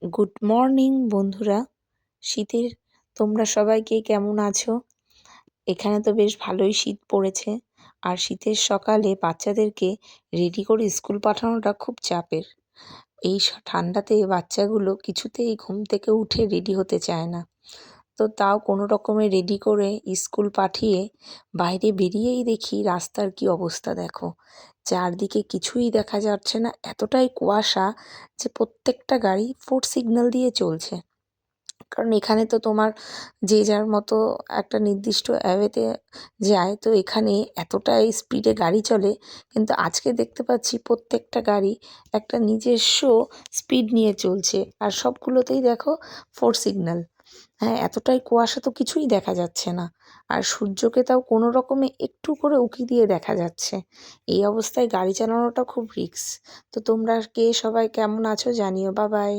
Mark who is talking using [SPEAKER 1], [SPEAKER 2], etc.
[SPEAKER 1] Good morning বন্ধুরা। শীতের তোমরা সবাই কে কেমন আছো? এখানে তো বেশ ভালোই শীত পড়েছে। আর শীতের সকালে বাচ্চাদেরকে রেডি করে স্কুল পাঠানোটা খুব চাপের। এই ঠান্ডাতে বাচ্চাগুলো কিছুতেই ঘুম থেকে উঠে রেডি হতে চায় না। তো তাও কোনো রকমে রেডি করে স্কুল পাঠিয়ে বাইরে বেরিয়েই দেখি রাস্তার কি অবস্থা দেখো। চারদিকে কিছুই দেখা যাচ্ছে না, এতটাই কুয়াশা যে প্রত্যেকটা গাড়ি ফোর সিগন্যাল দিয়ে চলছে। কারণ এখানে তো তোমার যে যার মতো একটা নির্দিষ্ট অ্যাওয়েতে যায়, তো এখানে এতটাই স্পিডে গাড়ি চলে। কিন্তু আজকে দেখতে পাচ্ছি প্রত্যেকটা গাড়ি একটা নিজস্ব স্পিড নিয়ে চলছে, আর সবগুলোতেই দেখো ফোর সিগন্যাল। হ্যাঁ, এতটাই কুয়াশা তো কিছুই দেখা যাচ্ছে না। আর সূর্যকে তাও কোনো রকমে একটু করে উঁকি দিয়ে দেখা যাচ্ছে। এই অবস্থায় গাড়ি চালানোটা খুব রিস্ক। তো তোমরা কে সবাই কেমন আছো জানিও। Bye bye.